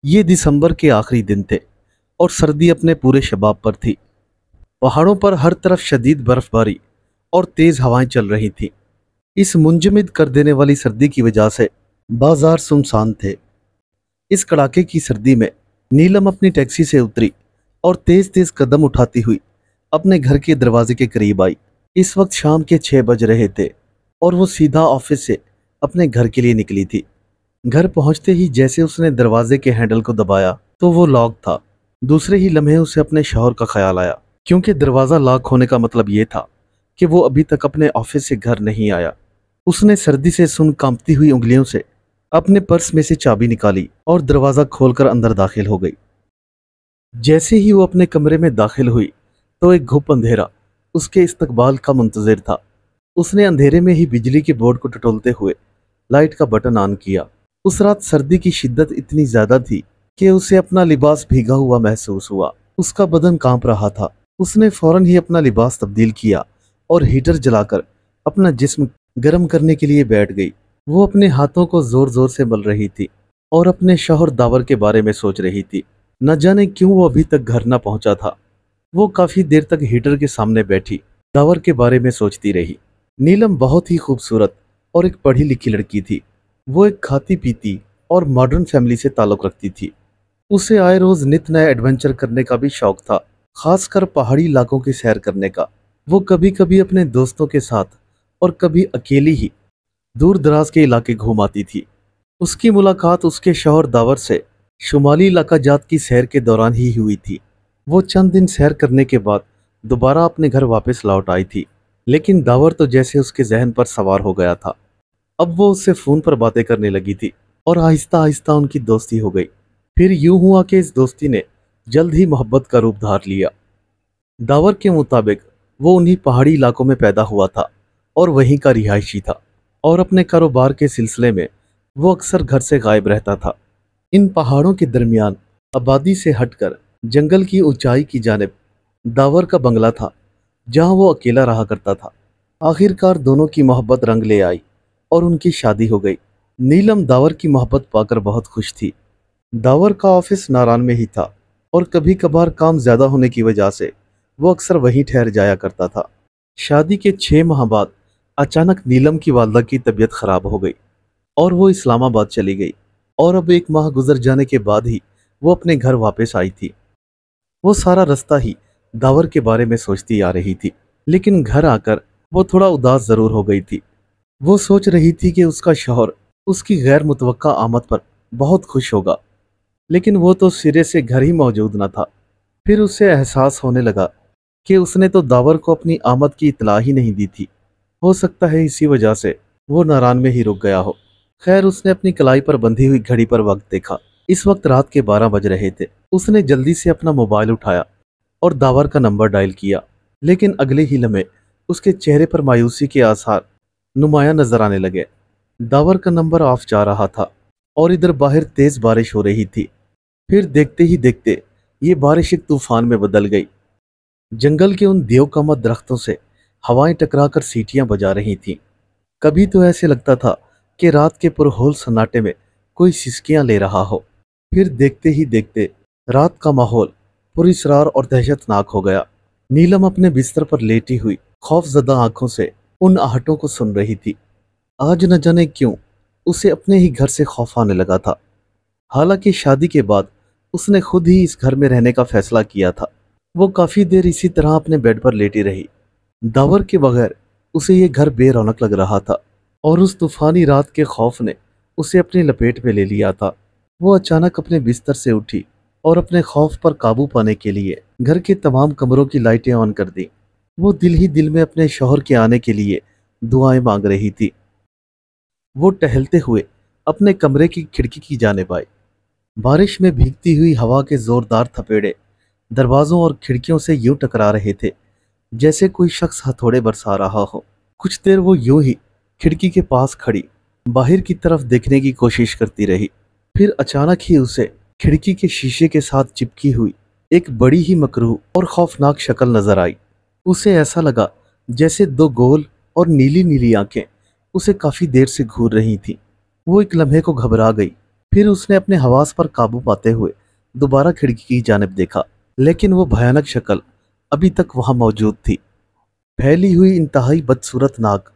ये दिसंबर के आखिरी दिन थे और सर्दी अपने पूरे शबाब पर थी। पहाड़ों पर हर तरफ शदीद बर्फबारी और तेज हवाएं चल रही थीं। इस मुंजमद कर देने वाली सर्दी की वजह से बाजार सुनसान थे। इस कड़ाके की सर्दी में नीलम अपनी टैक्सी से उतरी और तेज तेज कदम उठाती हुई अपने घर के दरवाजे के करीब आई। इस वक्त शाम के 6 बज रहे थे और वो सीधा ऑफिस से अपने घर के लिए निकली थी। घर पहुंचते ही जैसे उसने दरवाजे के हैंडल को दबाया तो वो लॉक था। दूसरे ही लम्हे उसे अपने शौहर का ख्याल आया, क्योंकि दरवाज़ा लॉक होने का मतलब ये था कि वो अभी तक अपने ऑफिस से घर नहीं आया। उसने सर्दी से सुन कांपती हुई उंगलियों से अपने पर्स में से चाबी निकाली और दरवाज़ा खोलकर अंदर दाखिल हो गई। जैसे ही वो अपने कमरे में दाखिल हुई तो एक घुप अंधेरा उसके इस्तकबाल का मुंतज़िर था। उसने अंधेरे में ही बिजली के बोर्ड को टटोलते हुए लाइट का बटन ऑन किया। उस रात सर्दी की शिद्दत इतनी ज्यादा थी कि उसे अपना लिबास भीगा हुआ महसूस हुआ। उसका बदन कांप रहा था। उसने फौरन ही अपना लिबास तब्दील किया और हीटर जलाकर अपना जिस्म गर्म करने के लिए बैठ गई। वो अपने हाथों को जोर जोर से मल रही थी और अपने शौहर दावर के बारे में सोच रही थी। न जाने क्यों वो अभी तक घर न पहुंचा था। वो काफी देर तक हीटर के सामने बैठी दावर के बारे में सोचती रही। नीलम बहुत ही खूबसूरत और एक पढ़ी लिखी लड़की थी। वो एक खाती पीती और मॉडर्न फैमिली से ताल्लुक़ रखती थी। उसे आए रोज नित नए एडवेंचर करने का भी शौक था, खासकर पहाड़ी इलाकों की सैर करने का। वो कभी कभी अपने दोस्तों के साथ और कभी अकेली ही दूर दराज के इलाके घूम आती थी। उसकी मुलाकात उसके शौहर दावर से शुमाली इलाका जात की सैर के दौरान ही हुई थी। वो चंद दिन सैर करने के बाद दोबारा अपने घर वापस लौट आई थी, लेकिन दावर तो जैसे उसके जहन पर सवार हो गया था। अब वो उससे फोन पर बातें करने लगी थी और आहिस्ता आहिस्ता उनकी दोस्ती हो गई। फिर यूं हुआ कि इस दोस्ती ने जल्द ही मोहब्बत का रूप धार लिया। दावर के मुताबिक वो उन्हीं पहाड़ी इलाकों में पैदा हुआ था और वहीं का रिहायशी था, और अपने कारोबार के सिलसिले में वो अक्सर घर से गायब रहता था। इन पहाड़ों के दरमियान आबादी से हटकर जंगल की ऊंचाई की जानिब दावर का बंगला था, जहां वो अकेला रहा करता था। आखिरकार दोनों की मोहब्बत रंग ले आई और उनकी शादी हो गई। नीलम दावर की मोहब्बत पाकर बहुत खुश थी। दावर का ऑफिस नारान में ही था और कभी कभार काम ज्यादा होने की वजह से वो अक्सर वहीं ठहर जाया करता था। शादी के 6 माह बाद अचानक नीलम की वालदा की तबीयत खराब हो गई और वो इस्लामाबाद चली गई, और अब 1 माह गुजर जाने के बाद ही वो अपने घर वापस आई थी। वो सारा रास्ता ही दावर के बारे में सोचती आ रही थी, लेकिन घर आकर वो थोड़ा उदास जरूर हो गई थी। वो सोच रही थी कि उसका शौहर उसकी गैर मुतवक्का आमद पर बहुत खुश होगा, लेकिन वो तो सिरे से घर ही मौजूद न था। फिर उसे एहसास होने लगा कि उसने तो दावर को अपनी आमद की इतला ही नहीं दी थी। हो सकता है इसी वजह से वो नारान में ही रुक गया हो। खैर, उसने अपनी कलाई पर बंधी हुई घड़ी पर वक्त देखा। इस वक्त रात के 12 बज रहे थे। उसने जल्दी से अपना मोबाइल उठाया और दावर का नंबर डायल किया, लेकिन अगले ही लम्हे उसके चेहरे पर मायूसी के आसार नुमाया नजर आने लगे। दावर का नंबर ऑफ जा रहा था और इधर बाहर तेज बारिश हो रही थी। फिर देखते ही देखते ये बारिश एक तूफान में बदल गई। जंगल के उन देवकामा दरख्तों से हवाएं टकराकर सीटियां बजा रही थीं। कभी तो ऐसे लगता था कि रात के पुरहोल सन्नाटे में कोई सिसकियां ले रहा हो। फिर देखते ही देखते रात का माहौल पुरअसरार और दहशतनाक हो गया। नीलम अपने बिस्तर पर लेटी हुई खौफजदा आंखों से उन आहटों को सुन रही थी। आज न जाने क्यों उसे अपने ही घर से खौफ आने लगा था। हालांकि शादी के बाद उसने खुद ही इस घर में रहने का फैसला किया था। वो काफी देर इसी तरह अपने बेड पर लेटी रही। दावर के बगैर उसे ये घर बेरौनक लग रहा था, और उस तूफानी रात के खौफ ने उसे अपनी लपेट में ले लिया था। वो अचानक अपने बिस्तर से उठी और अपने खौफ पर काबू पाने के लिए घर के तमाम कमरों की लाइटें ऑन कर दी। वो दिल ही दिल में अपने शौहर के आने के लिए दुआएं मांग रही थी। वो टहलते हुए अपने कमरे की खिड़की की जानिब आई। बारिश में भीगती हुई हवा के जोरदार थपेड़े दरवाजों और खिड़कियों से यूं टकरा रहे थे जैसे कोई शख्स हथौड़े बरसा रहा हो। कुछ देर वो यूं ही खिड़की के पास खड़ी बाहर की तरफ देखने की कोशिश करती रही। फिर अचानक ही उसे खिड़की के शीशे के साथ चिपकी हुई एक बड़ी ही मकरूह और खौफनाक शक्ल नजर आई। उसे ऐसा लगा जैसे 2 गोल और नीली नीली आंखें उसे काफी देर से घूर रही थीं। वो एक लम्हे को घबरा गई फिर उसने अपने हवास पर काबू पाते हुए दोबारा खिड़की की जानिब देखा, लेकिन वो भयानक शक्ल अभी तक वहां मौजूद थी। फैली हुई इंतहाई बदसूरत नाक,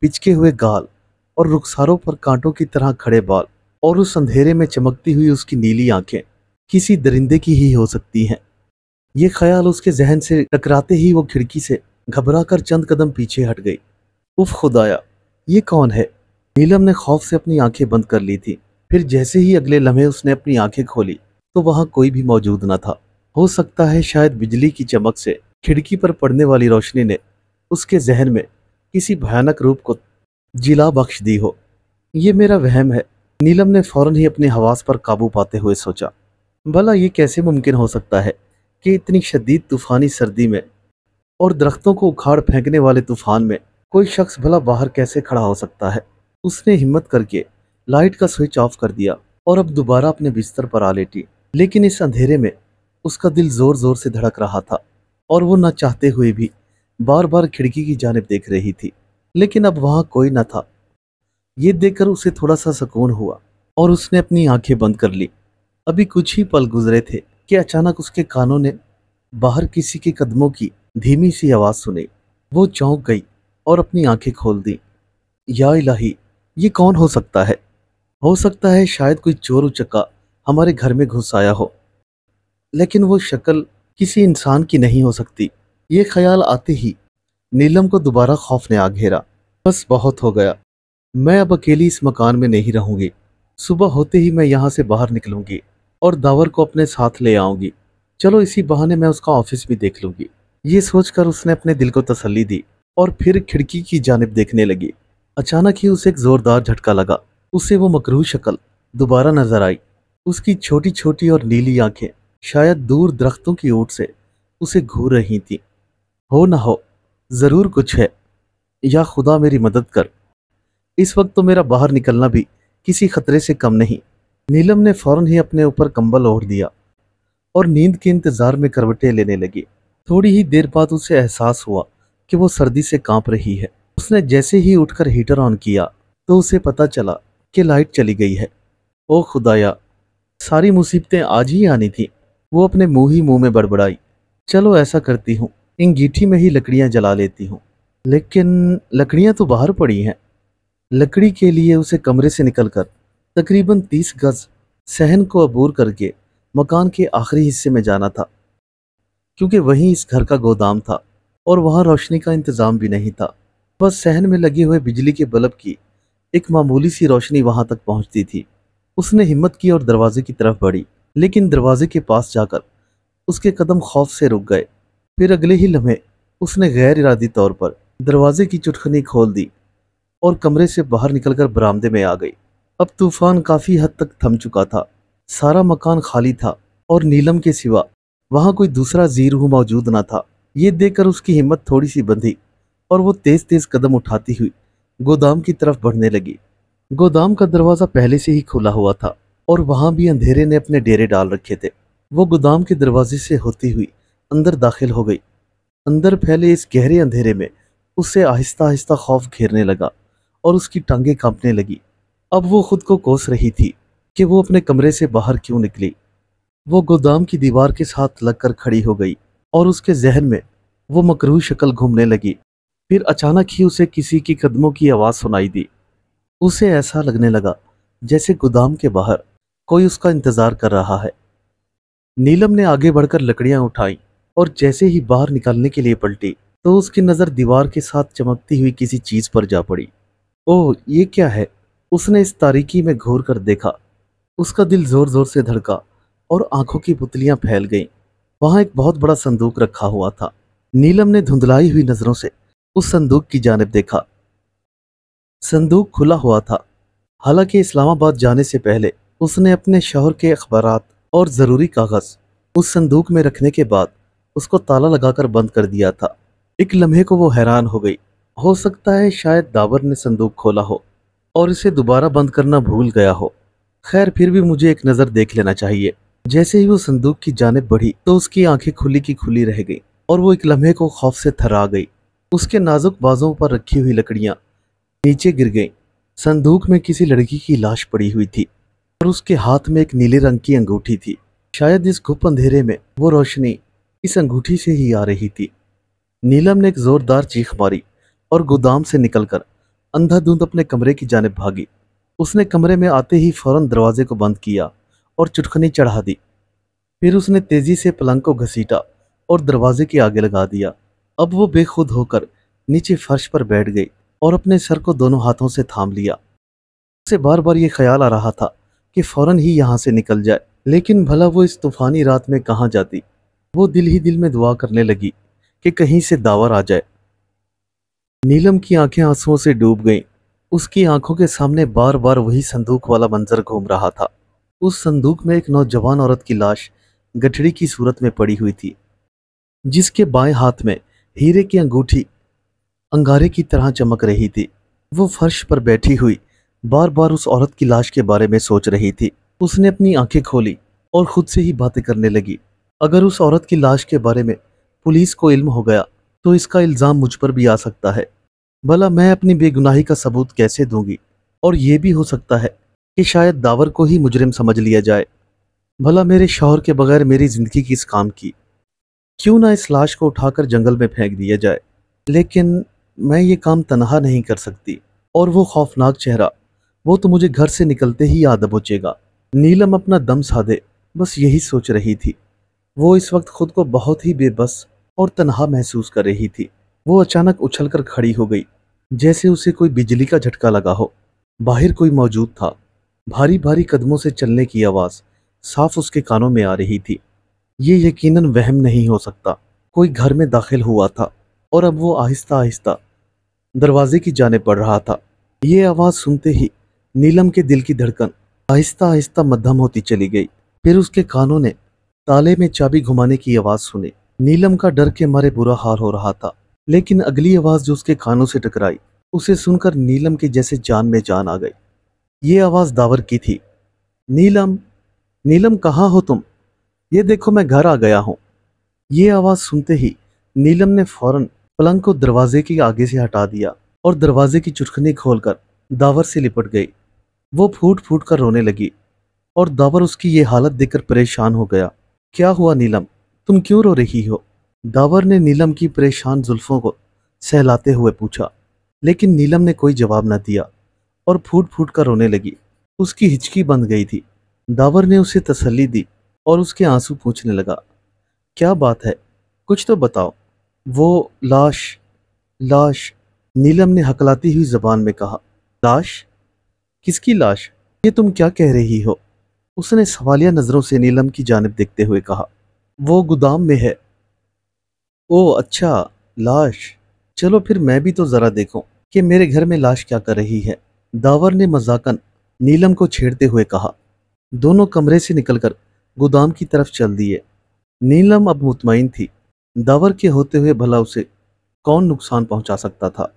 पिचके हुए गाल और रुखसारों पर कांटों की तरह खड़े बाल, और उस अंधेरे में चमकती हुई उसकी नीली आंखें किसी दरिंदे की ही हो सकती हैं। ये ख्याल उसके जहन से टकराते ही वो खिड़की से घबराकर चंद कदम पीछे हट गई। उफ खुदाया, ये कौन है? नीलम ने खौफ से अपनी आंखें बंद कर ली थी। फिर जैसे ही अगले लम्हे उसने अपनी आंखें खोली तो वहां कोई भी मौजूद न था। हो सकता है शायद बिजली की चमक से खिड़की पर पड़ने वाली रोशनी ने उसके जहन में किसी भयानक रूप को जिला बख्श दी हो। ये मेरा वहम है, नीलम ने फौरन ही अपने हवास पर काबू पाते हुए सोचा। भला ये कैसे मुमकिन हो सकता है कि इतनी शदीद तूफानी सर्दी में और दरख्तों को उखाड़ फेंकने वाले तूफान में कोई शख्स भला बाहर कैसे खड़ा हो सकता है? उसने हिम्मत करके लाइट का स्विच ऑफ कर दिया और अब दोबारा अपने बिस्तर पर आ लेटी। लेकिन इस अंधेरे में उसका दिल जोर जोर से धड़क रहा था और वो न चाहते हुए भी बार बार खिड़की की जानिब देख रही थी, लेकिन अब वहां कोई न था। ये देखकर उसे थोड़ा सा सुकून हुआ और उसने अपनी आंखें बंद कर ली। अभी कुछ ही पल गुजरे थे कि अचानक उसके कानों ने बाहर किसी के कदमों की धीमी सी आवाज सुनी। वो चौंक गई और अपनी आंखें खोल दी। या इलाही, ये कौन हो सकता है? हो सकता है शायद कोई चोर उचक्का हमारे घर में घुस आया हो, लेकिन वो शक्ल किसी इंसान की नहीं हो सकती। ये ख्याल आते ही नीलम को दोबारा खौफ ने आ घेरा। बस बहुत हो गया, मैं अब अकेली इस मकान में नहीं रहूंगी। सुबह होते ही मैं यहाँ से बाहर निकलूंगी और दावर को अपने साथ ले आऊंगी। चलो इसी बहाने मैं उसका ऑफिस भी देख लूंगी। ये सोचकर उसने अपने दिल को तसल्ली दी और फिर खिड़की की जानिब देखने लगी। अचानक ही उसे एक जोरदार झटका लगा। उसे वो मकरूह शक्ल दोबारा नजर आई। उसकी छोटी छोटी और नीली आंखें शायद दूर दरख्तों की ओट से उसे घूर रही थीं। हो ना हो, जरूर कुछ है। या खुदा मेरी मदद कर, इस वक्त तो मेरा बाहर निकलना भी किसी खतरे से कम नहीं। नीलम ने फौरन ही अपने ऊपर कंबल ओढ़ दिया और नींद के इंतजार में करवटें लेने लगी। थोड़ी ही देर बाद उसे एहसास हुआ कि वो सर्दी से कांप रही है। उसने जैसे ही उठकर हीटर ऑन किया तो उसे पता चला कि लाइट चली गई है। ओ खुदाया, सारी मुसीबतें आज ही आनी थी। वो अपने मुंह ही मुंह में बड़बड़ाई। चलो ऐसा करती हूँ, अंगीठी में ही लकड़ियां जला लेती हूँ। लेकिन लकड़ियां तो बाहर पड़ी हैं। लकड़ी के लिए उसे कमरे से निकलकर तकरीबन 30 गज सहन को अबूर करके मकान के आखिरी हिस्से में जाना था, क्योंकि वहीं इस घर का गोदाम था और वहां रोशनी का इंतजाम भी नहीं था। बस सहन में लगे हुए बिजली के बल्ब की एक मामूली सी रोशनी वहां तक पहुंचती थी। उसने हिम्मत की और दरवाजे की तरफ बढ़ी, लेकिन दरवाजे के पास जाकर उसके कदम खौफ से रुक गए। फिर अगले ही लम्हे उसने गैर इरादी तौर पर दरवाजे की चुटखनी खोल दी और कमरे से बाहर निकलकर बरामदे में आ गई। अब तूफान काफी हद तक थम चुका था। सारा मकान खाली था और नीलम के सिवा वहां कोई दूसरा जी रूह मौजूद न था। ये देखकर उसकी हिम्मत थोड़ी सी बंधी और वो तेज तेज कदम उठाती हुई गोदाम की तरफ बढ़ने लगी। गोदाम का दरवाजा पहले से ही खुला हुआ था और वहां भी अंधेरे ने अपने डेरे डाल रखे थे। वो गोदाम के दरवाजे से होती हुई अंदर दाखिल हो गई। अंदर फैले इस गहरे अंधेरे में उसे आहिस्ता आहिस्ता खौफ घेरने लगा और उसकी टांगें कांपने लगी। अब वो खुद को कोस रही थी कि वो अपने कमरे से बाहर क्यों निकली। वो गोदाम की दीवार के साथ लगकर खड़ी हो गई और उसके जहन में वो मकरूह शक्ल घूमने लगी। फिर अचानक ही उसे किसी की कदमों की आवाज सुनाई दी। उसे ऐसा लगने लगा जैसे गोदाम के बाहर कोई उसका इंतजार कर रहा है। नीलम ने आगे बढ़कर लकड़ियां उठाई और जैसे ही बाहर निकलने के लिए पलटी तो उसकी नजर दीवार के साथ चमकती हुई किसी चीज पर जा पड़ी। ओह, ये क्या है? उसने इस तारीकी में घूर कर देखा। उसका दिल जोर जोर से धड़का और आंखों की पुतलियां फैल गईं। वहां एक बहुत बड़ा संदूक रखा हुआ था। नीलम ने धुंधलाई हुई नजरों से उस संदूक की जानिब देखा। संदूक खुला हुआ था। हालांकि इस्लामाबाद जाने से पहले उसने अपने शौहर के अखबारात और ज़रूरी कागज उस संदूक में रखने के बाद उसको ताला लगाकर बंद कर दिया था। एक लम्हे को वो हैरान हो गई। हो सकता है शायद दावर ने संदूक खोला हो और इसे दोबारा बंद करना भूल गया हो। खैर, फिर भी मुझे एक नज़र देख लेना चाहिए। जैसे ही वो संदूक की जानिब बढ़ी तो उसकी आंखें खुली की खुली रह गई और वो एक लम्हे को खौफ से थर्रा गई। उसके नाजुक बाजों पर रखी हुई लकड़ियां नीचे गिर गईं। संदूक में किसी लड़की की लाश पड़ी हुई थी। और उसके हाथ में एक नीले रंग की अंगूठी थी। शायद इस गुप्त अंधेरे में वो रोशनी इस अंगूठी से ही आ रही थी। नीलम ने एक जोरदार चीख मारी और गोदाम से निकलकर अंधाधुंध अपने कमरे की जानिब भागी। उसने कमरे में आते ही फौरन दरवाजे को बंद किया और चुटकनी चढ़ा दी। फिर उसने तेजी से पलंग को घसीटा और दरवाजे के आगे लगा दिया। अब वो बेखुद होकर नीचे फर्श पर बैठ गई और अपने सर को दोनों हाथों से थाम लिया। उसे बार बार ये ख्याल आ रहा था कि फौरन ही यहाँ से निकल जाए, लेकिन भला वो इस तूफानी रात में कहाँ जाती। वो दिल ही दिल में दुआ करने लगी कि कहीं से दावर आ जाए। नीलम की आंखें आंसुओं से डूब गईं। उसकी आंखों के सामने बार बार वही संदूक वाला मंजर घूम रहा था। उस संदूक में एक नौजवान औरत की लाश गठड़ी की सूरत में पड़ी हुई थी, जिसके बाएं हाथ में हीरे की अंगूठी अंगारे की तरह चमक रही थी। वो फर्श पर बैठी हुई बार बार उस औरत की लाश के बारे में सोच रही थी। उसने अपनी आंखें खोली और खुद से ही बातें करने लगी। अगर उस औरत की लाश के बारे में पुलिस को इल्म हो गया तो इसका इल्जाम मुझ पर भी आ सकता है। भला मैं अपनी बेगुनाही का सबूत कैसे दूंगी? और ये भी हो सकता है कि शायद दावर को ही मुजरिम समझ लिया जाए। भला मेरे शौहर के बगैर मेरी जिंदगी किस काम की? क्यों ना इस लाश को उठाकर जंगल में फेंक दिया जाए। लेकिन मैं ये काम तनहा नहीं कर सकती। और वो खौफनाक चेहरा, वो तो मुझे घर से निकलते ही याद दबोचेगा। नीलम अपना दम साधे बस यही सोच रही थी। वो इस वक्त खुद को बहुत ही बेबस और तन्हा महसूस कर रही थी। वो अचानक उछलकर खड़ी हो गई, जैसे उसे कोई बिजली का झटका लगा हो। बाहर कोई मौजूद था। भारी भारी कदमों से चलने की आवाज साफ उसके कानों में आ रही थी। ये यकीनन वहम नहीं हो सकता। कोई घर में दाखिल हुआ था और अब वो आहिस्ता आहिस्ता दरवाजे की जानिब बढ़ रहा था। ये आवाज सुनते ही नीलम के दिल की धड़कन आहिस्ता आहिस्ता मध्यम होती चली गई। फिर उसके कानों ने ताले में चाबी घुमाने की आवाज सुनी। नीलम का डर के मारे बुरा हाल हो रहा था, लेकिन अगली आवाज जो उसके कानों से टकराई, उसे सुनकर नीलम के जैसे जान में जान आ गई। ये आवाज दावर की थी। नीलम, नीलम कहाँ हो तुम? ये देखो मैं घर आ गया हूँ। ये आवाज सुनते ही नीलम ने फौरन पलंग को दरवाजे के आगे से हटा दिया और दरवाजे की चुटकनी खोलकर दावर से लिपट गई। वो फूट फूट कर रोने लगी और दावर उसकी ये हालत देखकर परेशान हो गया। क्या हुआ नीलम, तुम क्यों रो रही हो? दावर ने नीलम की परेशान जुल्फों को सहलाते हुए पूछा, लेकिन नीलम ने कोई जवाब न दिया और फूट फूट कर रोने लगी। उसकी हिचकी बंद गई थी। दावर ने उसे तसल्ली दी और उसके आंसू पूछने लगा, क्या बात है, कुछ तो बताओ। वो लाश, लाश, नीलम ने हकलाती हुई जबान में कहा। लाश? किसकी लाश? ये तुम क्या कह रही हो? उसने सवालिया नजरों से नीलम की जानिब देखते हुए कहा। वो गोदाम में है। ओ अच्छा, लाश। चलो फिर मैं भी तो जरा देखूं कि मेरे घर में लाश क्या कर रही है, दावर ने मजाकन नीलम को छेड़ते हुए कहा। दोनों कमरे से निकलकर गोदाम की तरफ चल दिए। नीलम अब मुतमईन थी। दावर के होते हुए भला उसे कौन नुकसान पहुंचा सकता था।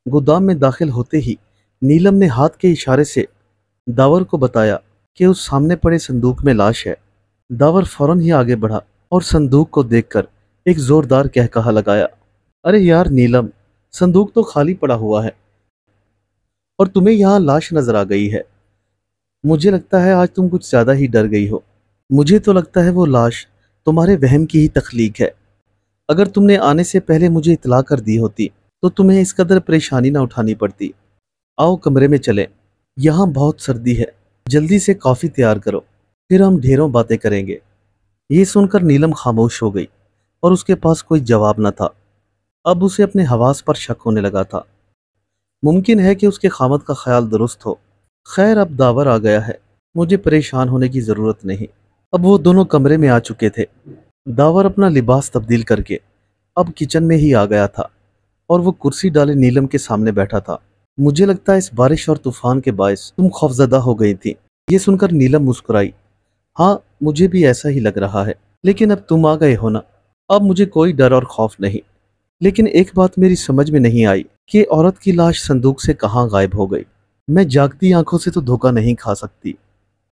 गोदाम में दाखिल होते ही नीलम ने हाथ के इशारे से दावर को बताया कि उस सामने पड़े संदूक में लाश है। दावर फौरन ही आगे बढ़ा और संदूक को देखकर एक जोरदार कहकहा लगाया। अरे यार नीलम, संदूक तो खाली पड़ा हुआ है और तुम्हें यहाँ लाश नजर आ गई है। मुझे लगता है आज तुम कुछ ज्यादा ही डर गई हो। मुझे तो लगता है वो लाश तुम्हारे वहम की ही तख्लीक है। अगर तुमने आने से पहले मुझे इतला कर दी होती तो तुम्हें इस कदर परेशानी ना उठानी पड़ती। आओ कमरे में चलें, यहाँ बहुत सर्दी है। जल्दी से कॉफी तैयार करो, फिर हम ढेरों बातें करेंगे। ये सुनकर नीलम खामोश हो गई और उसके पास कोई जवाब न था। अब उसे अपने हवास पर शक होने लगा था। मुमकिन है कि उसके खामद का ख्याल दुरुस्त हो। खैर, अब दावर आ गया है, मुझे परेशान होने की जरूरत नहीं। अब वो दोनों कमरे में आ चुके थे। दावर अपना लिबास तब्दील करके अब किचन में ही आ गया था और वो कुर्सी डाले नीलम के सामने बैठा था। मुझे लगता है इस बारिश और तूफान के बायस तुम खौफजदा हो गई थी। ये सुनकर नीलम मुस्कुराई। हाँ, मुझे भी ऐसा ही लग रहा है, लेकिन अब तुम आ गए हो ना, अब मुझे कोई डर और खौफ नहीं। लेकिन एक बात मेरी समझ में नहीं आई कि औरत की लाश संदूक से कहाँ गायब हो गई। मैं जागती आंखों से तो धोखा नहीं खा सकती।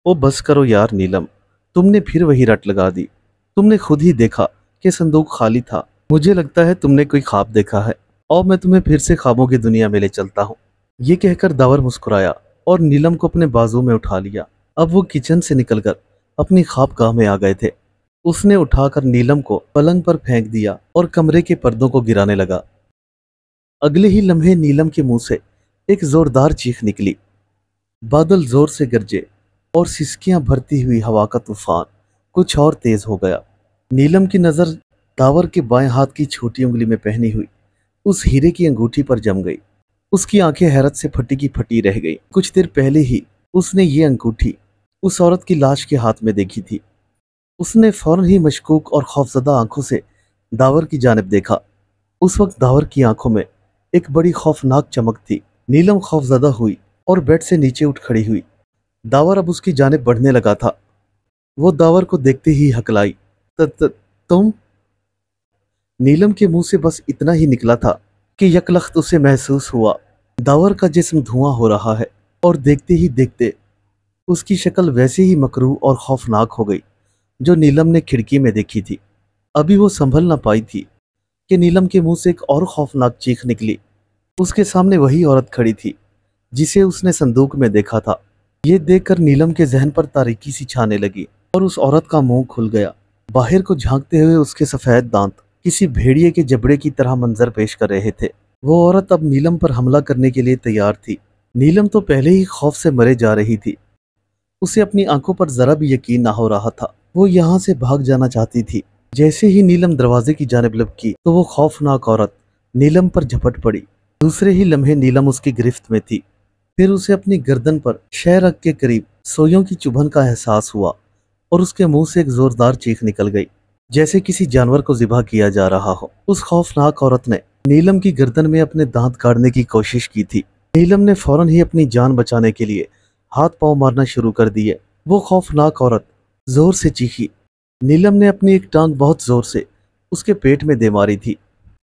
ओ बस करो यार नीलम, तुमने फिर वही रट लगा दी। तुमने खुद ही देखा कि संदूक खाली था। मुझे लगता है तुमने कोई ख्वाब देखा है और मैं तुम्हें फिर से ख्वाबों की दुनिया में ले चलता हूँ। ये कहकर दावर मुस्कुराया और नीलम को अपने बाजू में उठा लिया। अब वो किचन से निकलकर अपनी ख्वाबगाह में आ गए थे। उसने उठाकर नीलम को पलंग पर फेंक दिया और कमरे के पर्दों को गिराने लगा। अगले ही लम्हे नीलम के मुंह से एक जोरदार चीख निकली। बादल जोर से गरजे और सिसकियां भरती हुई हवा का तूफान कुछ और तेज हो गया। नीलम की नजर दावर के बाएं हाथ की छोटी उंगली में पहनी हुई उस हीरे की अंगूठी पर जम गई। उसकी आंखें हैरत से फटी की फटी रह गई। कुछ देर पहले ही उसने ये अंगूठी उस औरत की लाश के हाथ में देखी थी। उसने फौरन ही मशकूक और खौफजदा आंखों से दावर की जानिब देखा। उस वक्त दावर की आंखों में एक बड़ी खौफनाक चमक थी। नीलम खौफजदा हुई और बेड से नीचे उठ खड़ी हुई। दावर अब उसकी जानिब बढ़ने लगा था। वो दावर को देखते ही हकलाई, तुम? नीलम के मुंह से बस इतना ही निकला था कि यकलख्त उसे महसूस हुआ दावर का जिस्म धुआं हो रहा है, और देखते ही देखते उसकी शक्ल वैसे ही मकरूह और खौफनाक हो गई जो नीलम ने खिड़की में देखी थी। अभी वो संभल ना पाई थी कि नीलम के मुंह से एक और खौफनाक चीख निकली। उसके सामने वही औरत खड़ी थी जिसे उसने संदूक में देखा था। ये देखकर नीलम के जहन पर तारीकी सी छाने लगी और उस औरत का मुंह खुल गया। बाहर को झांकते हुए उसके सफेद दांत किसी भेड़िए के जबड़े की तरह मंजर पेश कर रहे थे। वो औरत अब नीलम पर हमला करने के लिए तैयार थी। नीलम तो पहले ही खौफ से मरे जा रही थी। उसे अपनी आंखों पर जरा भी यकीन ना हो रहा था। वो यहाँ से भाग जाना चाहती थी। जैसे ही नीलम दरवाजे की जानिब लपकी तो वो खौफनाक औरत नीलम पर झपट पड़ी। दूसरे ही लम्हे नीलम उसकी गिरफ्त में थी। फिर उसे अपनी गर्दन पर शहरग के करीब सोयों की चुभन का एहसास हुआ और उसके मुंह से एक जोरदार चीख निकल गई, जैसे किसी जानवर को ज़िबा किया जा रहा हो। उस खौफनाक औरत ने नीलम की गर्दन में अपने दांत काटने की कोशिश की थी। नीलम ने फौरन ही अपनी जान बचाने के लिए हाथ पांव मारना शुरू कर दिए। वो खौफनाक औरत जोर से चीखी। नीलम ने अपनी एक टांग बहुत जोर से उसके पेट में दे मारी थी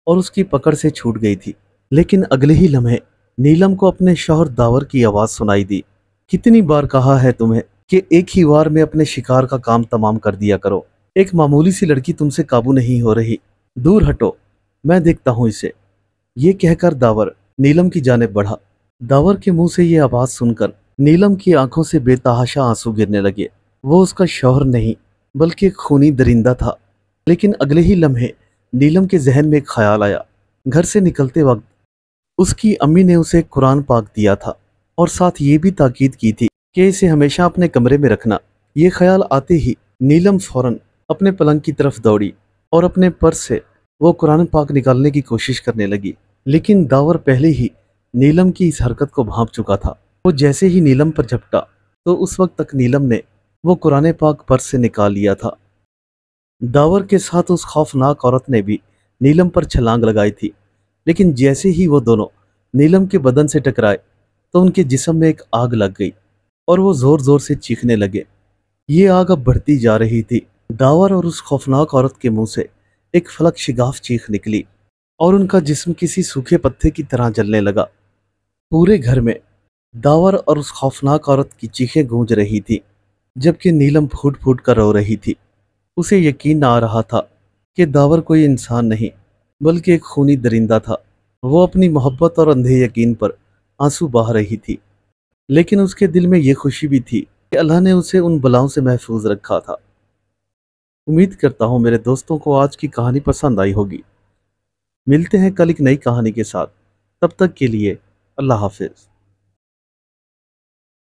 और उसकी पकड़ से छूट गई थी। लेकिन अगले ही लम्हे नीलम को अपने शौहर दावर की आवाज सुनाई दी। कितनी बार कहा है तुम्हें कि एक ही वार में अपने शिकार का काम तमाम कर दिया करो। एक मामूली सी लड़की तुमसे काबू नहीं हो रही। दूर हटो, मैं देखता हूं इसे। ये कहकर दावर नीलम की जानिब बढ़ा। दावर के मुंह से ये आवाज सुनकर नीलम की आंखों से बेतहाशा आंसू गिरने लगे। वो उसका शौहर नहीं बल्कि एक खूनी दरिंदा था। लेकिन अगले ही लम्हे नीलम के जहन में एक ख्याल आया। घर से निकलते वक्त उसकी अम्मी ने उसे कुरान पाक दिया था और साथ ये भी ताकीद की थी कि इसे हमेशा अपने कमरे में रखना। ये ख्याल आते ही नीलम फौरन अपने पलंग की तरफ दौड़ी और अपने पर्स से वो कुरान पाक निकालने की कोशिश करने लगी। लेकिन दावर पहले ही नीलम की इस हरकत को भांप चुका था। वो जैसे ही नीलम पर झपटा तो उस वक्त तक नीलम ने वो कुरान पाक पर्स से निकाल लिया था। दावर के साथ उस खौफनाक औरत ने भी नीलम पर छलांग लगाई थी। लेकिन जैसे ही वो दोनों नीलम के बदन से टकराए तो उनके जिस्म में एक आग लग गई और वो जोर जोर से चीखने लगे। ये आग अब बढ़ती जा रही थी। दावर और उस खौफनाक औरत के मुंह से एक फलक शिगाफ चीख निकली और उनका जिस्म किसी सूखे पत्ते की तरह जलने लगा। पूरे घर में दावर और उस खौफनाक औरत की चीखें गूंज रही थी, जबकि नीलम फूट फूट कर रो रही थी। उसे यकीन न आ रहा था कि दावर कोई इंसान नहीं बल्कि एक खूनी दरिंदा था। वो अपनी मोहब्बत और अंधे यकीन पर आंसू बहा रही थी, लेकिन उसके दिल में ये खुशी भी थी कि अल्लाह ने उसे उन बलाओं से महफूज रखा था। उम्मीद करता हूँ मेरे दोस्तों को आज की कहानी पसंद आई होगी। मिलते हैं कल एक नई कहानी के साथ। तब तक के लिए अल्लाह हाफिज।